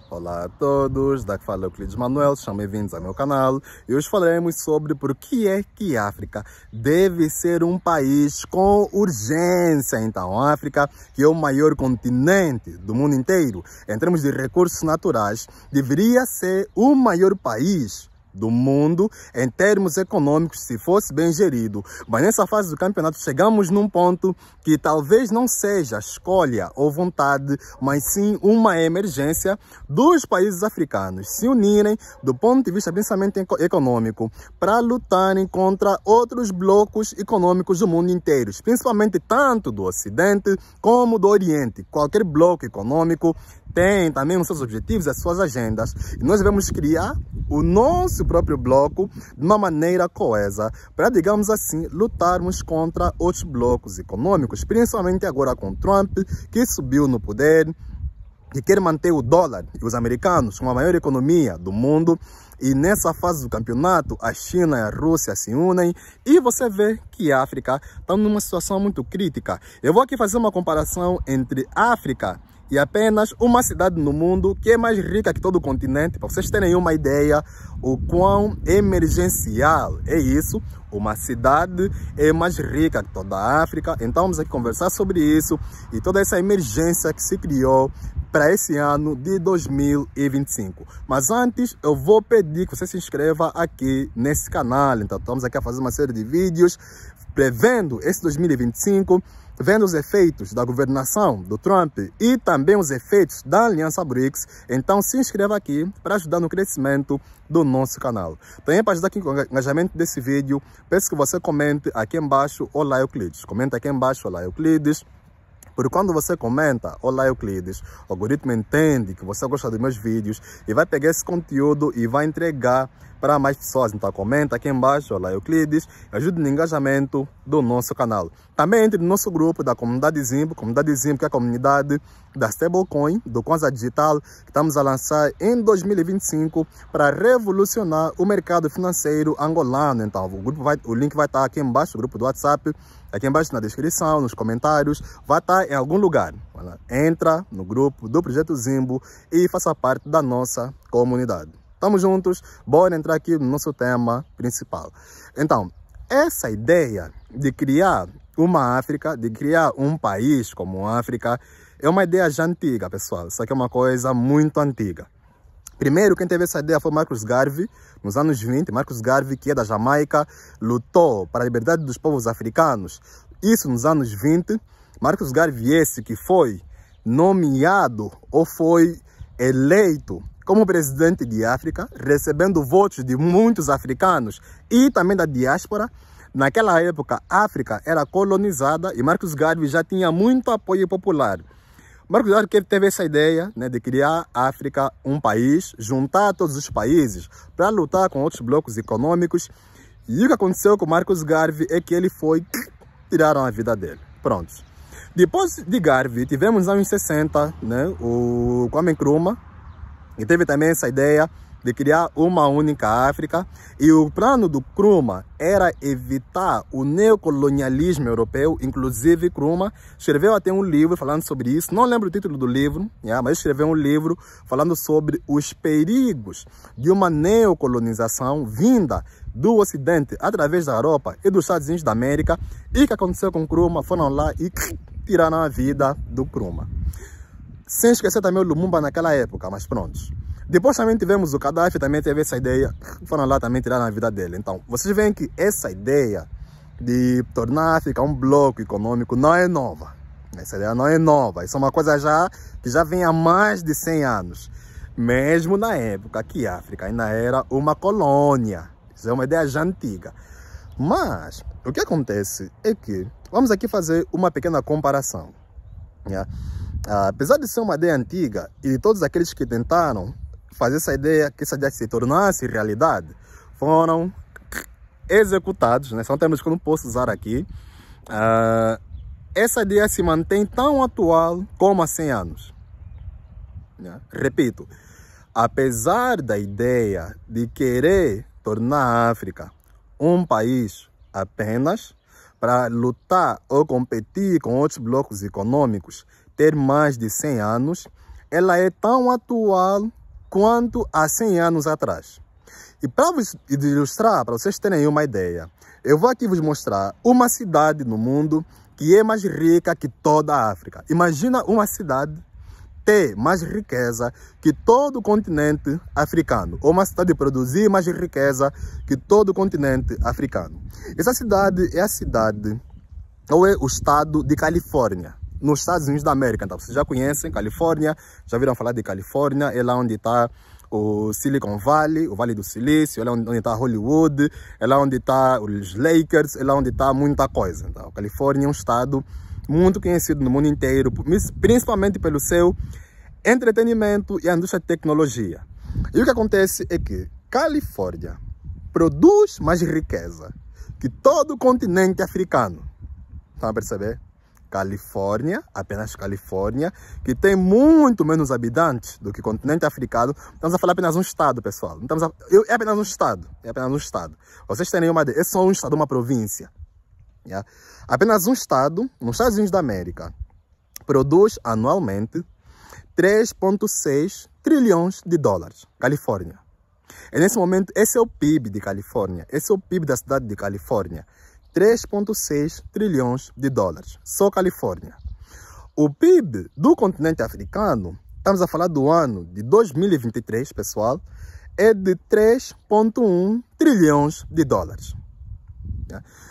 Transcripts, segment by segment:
Olá a todos, daqui fala Euclides Manuel, sejam bem-vindos ao meu canal e hoje falaremos sobre por que é que a África deve ser um país com urgência. Então, a África, que é o maior continente do mundo inteiro em termos de recursos naturais, deveria ser o maior país do mundo em termos econômicos se fosse bem gerido. Mas nessa fase do campeonato chegamos num ponto que talvez não seja escolha ou vontade, mas sim uma emergência dos países africanos se unirem do ponto de vista principalmente econômico para lutarem contra outros blocos econômicos do mundo inteiro, principalmente tanto do Ocidente como do Oriente. Qualquer bloco econômico tem também os seus objetivos, as suas agendas, e nós devemos criar o nosso próprio bloco de uma maneira coesa para, digamos assim, lutarmos contra outros blocos econômicos, principalmente agora com Trump, que subiu no poder, que quer manter o dólar e os americanos como a maior economia do mundo. E nessa fase do campeonato, a China e a Rússia se unem e você vê que a África está numa situação muito crítica. Eu vou aqui fazer uma comparação entre a África e apenas uma cidade no mundo que é mais rica que todo o continente, para vocês terem uma ideia o quão emergencial é isso. Uma cidade é mais rica que toda a África. Então vamos aqui conversar sobre isso e toda essa emergência que se criou para esse ano de 2025. Mas antes eu vou pedir que você se inscreva aqui nesse canal. Então estamos aqui a fazer uma série de vídeos prevendo esse 2025, vendo os efeitos da governação do Trump e também os efeitos da Aliança BRICS. Então se inscreva aqui para ajudar no crescimento do nosso canal. Também para ajudar aqui com o engajamento desse vídeo, peço que você comente aqui embaixo Olá Euclides. Comenta aqui embaixo Olá Euclides. Porque quando você comenta Olá Euclides, o algoritmo entende que você gosta dos meus vídeos e vai pegar esse conteúdo e vai entregar para mais pessoas. Então comenta aqui embaixo Olá Euclides, ajude no engajamento do nosso canal. Também entre no nosso grupo da comunidade Zimbo que é a comunidade da stablecoin, do Kwanza Digital, que estamos a lançar em 2025 para revolucionar o mercado financeiro angolano. Então o link vai estar aqui embaixo, o grupo do WhatsApp, aqui embaixo na descrição, nos comentários, vai estar em algum lugar. Entra no grupo do Projeto Zimbo e faça parte da nossa comunidade. Estamos juntos, bora entrar aqui no nosso tema principal. Então, essa ideia de criar uma África, de criar um país como a África, é uma ideia já antiga, pessoal. Isso aqui é uma coisa muito antiga. Primeiro, quem teve essa ideia foi Marcus Garvey, nos anos 20. Marcus Garvey, que é da Jamaica, lutou para a liberdade dos povos africanos. Isso nos anos 20. Marcus Garvey, esse que foi nomeado ou foi eleito como presidente de África, recebendo votos de muitos africanos e também da diáspora. Naquela época, a África era colonizada e Marcus Garvey já tinha muito apoio popular. Marcus Garvey teve essa ideia, né, de criar a África um país, juntar todos os países para lutar com outros blocos econômicos. E o que aconteceu com Marcus Garvey é que ele foi, tiraram a vida dele. Pronto. Depois de Garvey, tivemos nos anos 60, né, o Kwame Nkrumah, que teve também essa ideia de criar uma única África. E o plano do Nkrumah era evitar o neocolonialismo europeu. Inclusive, Nkrumah escreveu até um livro falando sobre isso. Não lembro o título do livro, mas escreveu um livro falando sobre os perigos de uma neocolonização vinda do Ocidente através da Europa e dos Estados Unidos da América. E o que aconteceu com Nkrumah? Foram lá e tiraram a vida do Nkrumah. Sem esquecer também o Lumumba naquela época, mas pronto. Depois também tivemos o Gaddafi, também teve essa ideia, foram lá também tirar a vida dele. Então, vocês veem que essa ideia de tornar a África um bloco econômico não é nova. Essa ideia não é nova, isso é uma coisa que já vem há mais de 100 anos. Mesmo na época que a África ainda era uma colônia. Isso é uma ideia já antiga. Mas, o que acontece é que, vamos aqui fazer uma pequena comparação. Apesar de ser uma ideia antiga e todos aqueles que tentaram fazer essa ideia, que essa ideia se tornasse realidade, foram executados, né? São termos que eu não posso usar aqui. Essa ideia se mantém tão atual como há 100 anos. Repito, apesar da ideia de querer tornar a África um país apenas para lutar ou competir com outros blocos econômicos, ter mais de 100 anos, ela é tão atual quanto há 100 anos atrás. E para vos ilustrar, para vocês terem uma ideia, eu vou aqui vos mostrar uma cidade no mundo que é mais rica que toda a África. Imagina uma cidade ter mais riqueza que todo o continente africano, ou uma cidade produzir mais riqueza que todo o continente africano. Essa cidade é a cidade, ou é o estado de Califórnia, nos Estados Unidos da América. Então, vocês já conhecem Califórnia, já viram falar de Califórnia, é lá onde está o Silicon Valley, o Vale do Silício, é lá onde está Hollywood, é lá onde está os Lakers, é lá onde está muita coisa. Então, a Califórnia é um estado muito conhecido no mundo inteiro, principalmente pelo seu entretenimento e a indústria de tecnologia. E o que acontece é que Califórnia produz mais riqueza que todo o continente africano. Estão a perceber? Califórnia, apenas Califórnia, que tem muito menos habitantes do que o continente africano. Estamos a falar apenas um estado, pessoal. É apenas um estado. É apenas um estado. Vocês terem uma ideia, é só um estado, uma província. Yeah? Apenas um estado, nos Estados Unidos da América, produz anualmente 3,6 trilhões de dólares. Califórnia. E nesse momento, esse é o PIB de Califórnia. Esse é o PIB da cidade de Califórnia. 3,6 trilhões de dólares. Só Califórnia. O PIB do continente africano, estamos a falar do ano de 2023, pessoal, é de 3,1 trilhões de dólares.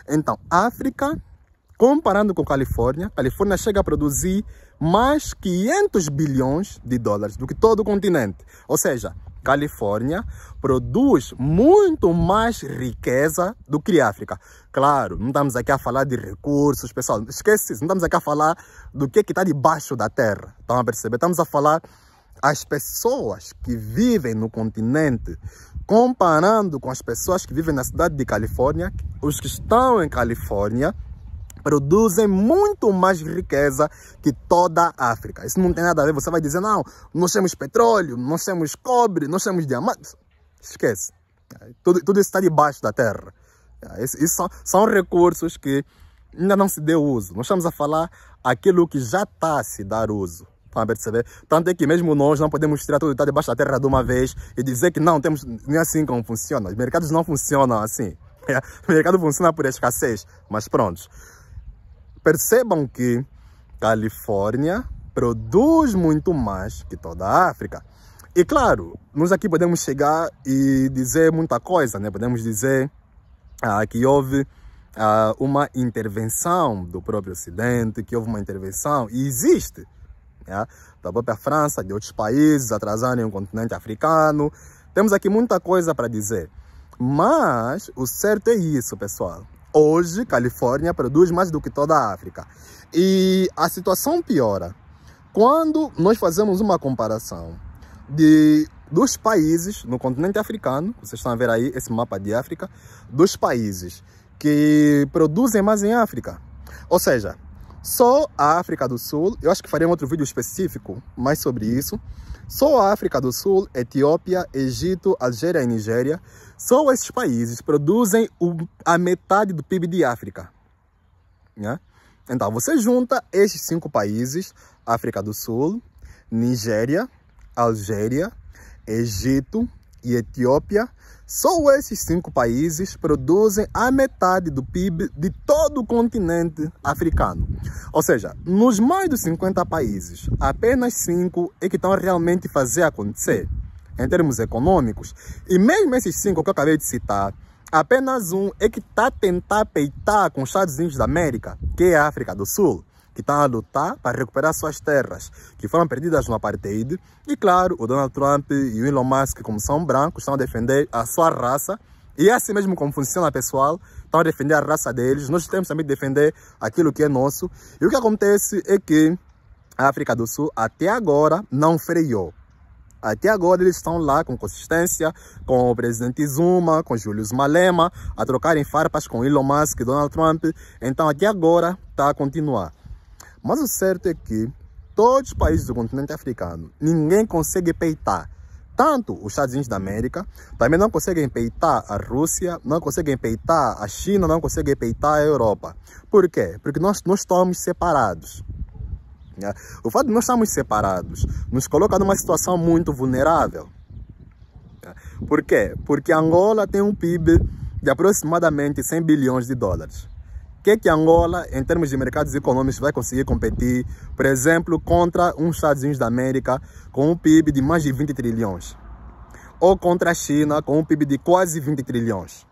Então, África, comparando com Califórnia, Califórnia chega a produzir mais 500 bilhões de dólares do que todo o continente. Ou seja, Califórnia produz muito mais riqueza do que a África. Claro, não estamos aqui a falar de recursos, pessoal. Esquece isso, não estamos aqui a falar do que está debaixo da terra. Estão a perceber? Estamos a falar as pessoas que vivem no continente, comparando com as pessoas que vivem na cidade de Califórnia. Os que estão em Califórnia produzem muito mais riqueza que toda a África. Isso não tem nada a ver. Você vai dizer, não, nós temos petróleo, nós temos cobre, nós temos diamantes. Esquece. Tudo isso está debaixo da terra. Isso são recursos que ainda não se deu uso. Nós estamos a falar aquilo que já está a se dar uso. Estão a perceber? Tanto é que mesmo nós não podemos tirar tudo que está debaixo da terra de uma vez e dizer que não, nem assim como funciona. Os mercados não funcionam assim. O mercado funciona por escassez. Mas pronto. Percebam que Califórnia produz muito mais que toda a África. E claro, nós aqui podemos chegar e dizer muita coisa, né? Podemos dizer que houve uma intervenção do próprio Ocidente, que houve uma intervenção, e existe, da própria França, de outros países, atrasarem o continente africano. Temos aqui muita coisa para dizer. Mas o certo é isso, pessoal. Hoje, Califórnia produz mais do que toda a África. E a piora quando nós fazemos uma comparação dos países no continente africano. Vocês estão a ver aí esse mapa de África, dos países que produzem mais em África. Ou seja, só a África do Sul, eu acho que farei um outro vídeo específico mais sobre isso. Só a África do Sul, Etiópia, Egito, Algéria e Nigéria, só esses países produzem a metade do PIB de África. Né? Então, você junta esses 5 países, África do Sul, Nigéria, Algéria, Egito e Etiópia, só esses 5 países produzem a metade do PIB de todo o continente africano. Ou seja, nos mais de 50 países, apenas 5 é que estão realmente a fazer acontecer, em termos econômicos. E mesmo esses 5 que eu acabei de citar, apenas um é que está a tentar peitar com os Estados Unidos da América, que é a África do Sul, que está a lutar para recuperar suas terras, que foram perdidas no apartheid. E claro, o Donald Trump e o Elon Musk, como são brancos, estão a defender a sua raça. E é assim mesmo como funciona, pessoal. Estão a defender a raça deles. Nós temos também que defender aquilo que é nosso. E o que acontece é que a África do Sul, até agora, não freou. Até agora eles estão lá com consistência, com o presidente Zuma, com Julius Malema, a trocarem farpas com Elon Musk e Donald Trump. Então até agora está a continuar. Mas o certo é que todos os países do continente africano, ninguém consegue peitar. Tanto os Estados Unidos da América, também não conseguem peitar a Rússia, não conseguem peitar a China, não conseguem peitar a Europa. Por quê? Porque nós estamos separados. O fato de nós estarmos separados nos coloca numa situação muito vulnerável. Por quê? Porque Angola tem um PIB de aproximadamente 100 bilhões de dólares. O que Angola, em termos de mercados econômicos, vai conseguir competir, por exemplo, contra uns Estados Unidos da América com um PIB de mais de 20 trilhões? Ou contra a China com um PIB de quase 20 trilhões?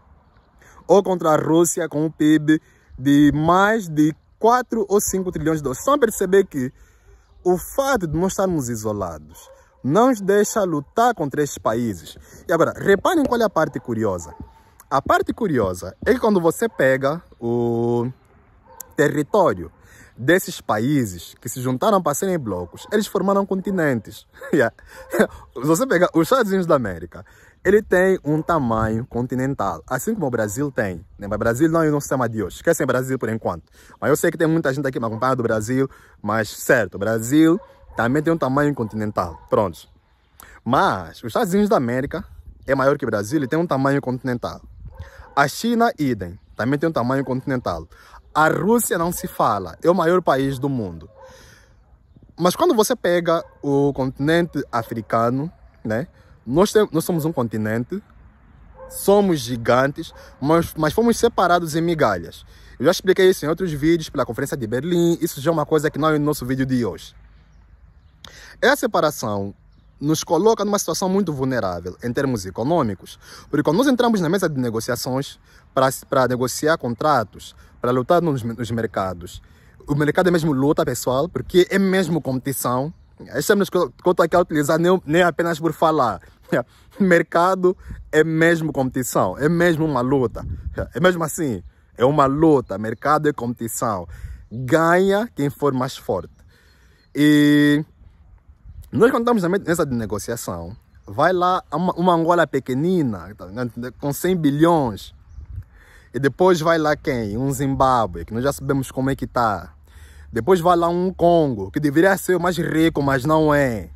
Ou contra a Rússia com um PIB de mais de 4 ou 5 trilhões de dólares? Estão a perceber que o fato de nós estarmos isolados não nos deixa lutar contra estes países. E agora, reparem qual é a parte curiosa. A parte curiosa é que quando você pega o território desses países que se juntaram para serem blocos, eles formaram continentes. Você pega os Estados Unidos da América, ele tem um tamanho continental, assim como o Brasil tem. Mas o Brasil não é o nosso tema de hoje. Esquecem o Brasil por enquanto. Mas eu sei que tem muita gente aqui que me acompanha do Brasil, mas certo, o Brasil também tem um tamanho continental. Pronto. Mas os Estados Unidos da América é maior que o Brasil e tem um tamanho continental. A China, idem, também tem um tamanho continental. A Rússia não se fala, é o maior país do mundo. Mas quando você pega o continente africano, né? Nós somos um continente, somos gigantes, mas fomos separados em migalhas. Eu já expliquei isso em outros vídeos, pela Conferência de Berlim, isso já é uma coisa que não é no nosso vídeo de hoje. Essa separação nos coloca numa situação muito vulnerável em termos econômicos, porque quando nós entramos na mesa de negociações para negociar contratos, para lutar nos mercados, o mercado é mesmo luta, pessoal, porque é mesmo competição. Esses termos que eu estou aqui a utilizar nem apenas por falar. Mercado é mesmo competição, é mesmo uma luta, é mesmo assim, é uma luta, mercado é competição, ganha quem for mais forte. E nós, quando estamos na mesa de negociação, vai lá uma Angola pequenina, com 100 bilhões, e depois vai lá quem? Um Zimbábue, que nós já sabemos como é que está. Depois vai lá um Congo, que deveria ser o mais rico, mas não é.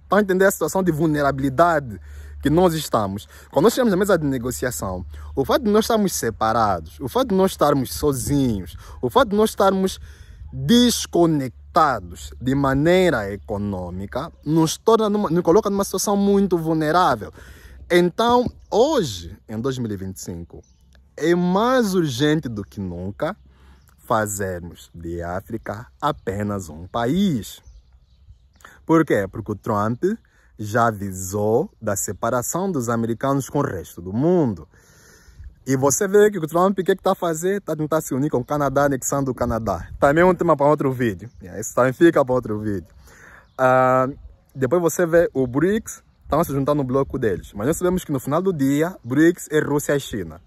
Estão a entender a situação de vulnerabilidade que nós estamos? Quando nós chegamos na mesa de negociação, o fato de nós estarmos separados, o fato de nós estarmos sozinhos, o fato de nós estarmos desconectados de maneira econômica, nos coloca numa situação muito vulnerável. Então, hoje, em 2025, é mais urgente do que nunca fazermos de África apenas um país. Por quê? Porque o Trump já avisou da separação dos americanos com o resto do mundo. E você vê que o Trump, o que está a fazer? Está a tentar se unir com o Canadá, anexando o Canadá. Também é um tema para outro vídeo. Isso também fica para outro vídeo. Depois você vê o BRICS, estão se juntando no bloco deles. Mas nós sabemos que no final do dia, BRICS é Rússia e China.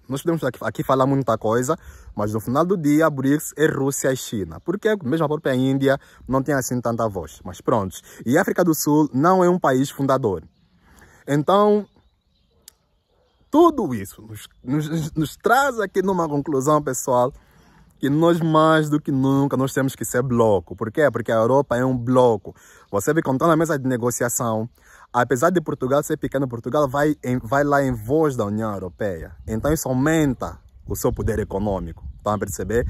Nós podemos aqui falar muita coisa, mas no final do dia, BRICS é Rússia e China. Porque mesmo a própria Índia não tem assim tanta voz. Mas pronto. E a África do Sul não é um país fundador. Então, tudo isso nos traz aqui numa conclusão, pessoal, que nós mais do que nunca nós temos que ser bloco. Por quê? Porque a Europa é um bloco. Você vê, quando está na mesa de negociação, apesar de Portugal ser pequeno, Portugal vai lá em voz da União Europeia. Então isso aumenta o seu poder econômico. Estão a perceber?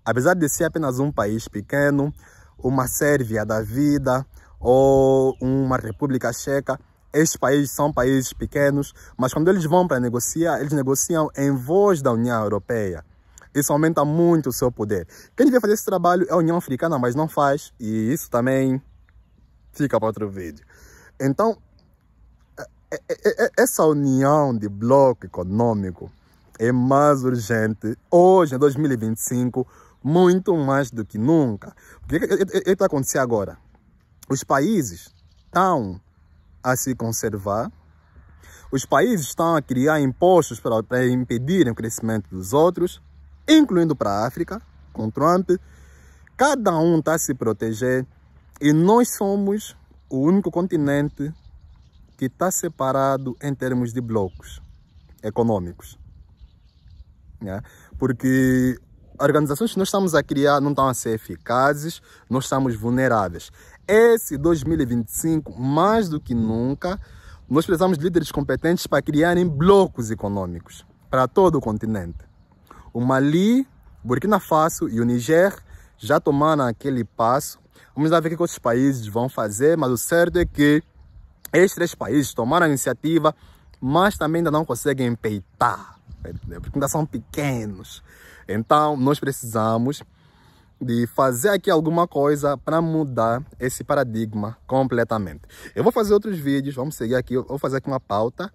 Apesar de ser apenas um país pequeno, uma Sérvia da vida ou uma República Checa, estes países são países pequenos, mas quando eles vão para negociar, eles negociam em voz da União Europeia. Isso aumenta muito o seu poder. Quem devia fazer esse trabalho é a União Africana, mas não faz. E isso também fica para outro vídeo. Então, essa união de bloco econômico é mais urgente hoje, em 2025, muito mais do que nunca. Porque o que está acontecendo agora? Os países estão a se conservar, os países estão a criar impostos para impedirem o crescimento dos outros, incluindo para a África, com Trump. Cada um está a se proteger e nós somos o único continente que está separado em termos de blocos econômicos. Porque as organizações que nós estamos a criar não estão a ser eficazes, nós estamos vulneráveis. Esse 2025, mais do que nunca, nós precisamos de líderes competentes para criarem blocos econômicos para todo o continente. O Mali, Burkina Faso e o Niger já tomaram aquele passo. Vamos lá ver o que outros países vão fazer, mas o certo é que Estes 3 países tomaram a iniciativa, mas também ainda não conseguem peitar, porque ainda são pequenos. Então, nós precisamos de fazer aqui alguma coisa para mudar esse paradigma completamente. Eu vou fazer outros vídeos, vamos seguir aqui, eu vou fazer aqui uma pauta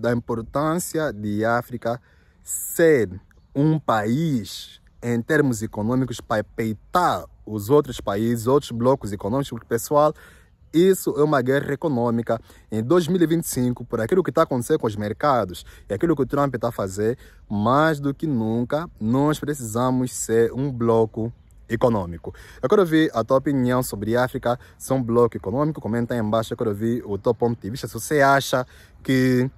da importância de África ser um país em termos econômicos para peitar os outros países, outros blocos econômicos, porque, pessoal, isso é uma guerra econômica em 2025, por aquilo que está acontecendo com os mercados e aquilo que o Trump está a fazer. Mais do que nunca, nós precisamos ser um bloco econômico. Eu quero ouvir a tua opinião sobre a África ser um bloco econômico. Comenta aí embaixo, eu quero ouvir o teu ponto de vista. Se você acha que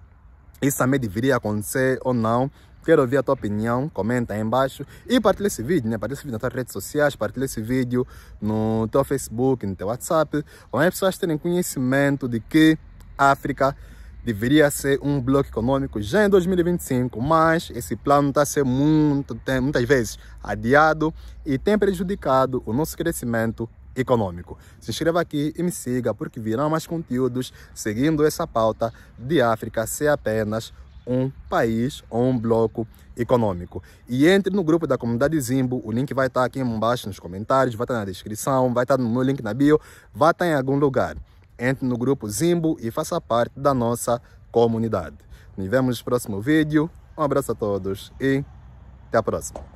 isso também deveria acontecer ou não. Quero ouvir a tua opinião, comenta aí embaixo e partilha esse vídeo, né? Partilha esse vídeo nas tuas redes sociais, partilha esse vídeo no teu Facebook, no teu WhatsApp, para as pessoas terem conhecimento de que a África deveria ser um bloco econômico já em 2025, mas esse plano está a ser muitas vezes adiado e tem prejudicado o nosso crescimento econômico. Se inscreva aqui e me siga, porque virão mais conteúdos seguindo essa pauta de África ser apenas um país ou um bloco econômico. E entre no grupo da comunidade Zimbo, o link vai estar aqui embaixo nos comentários, vai estar na descrição, vai estar no meu link na bio, vai estar em algum lugar. Entre no grupo Zimbo e faça parte da nossa comunidade. Nos vemos no próximo vídeo. Um abraço a todos e até a próxima.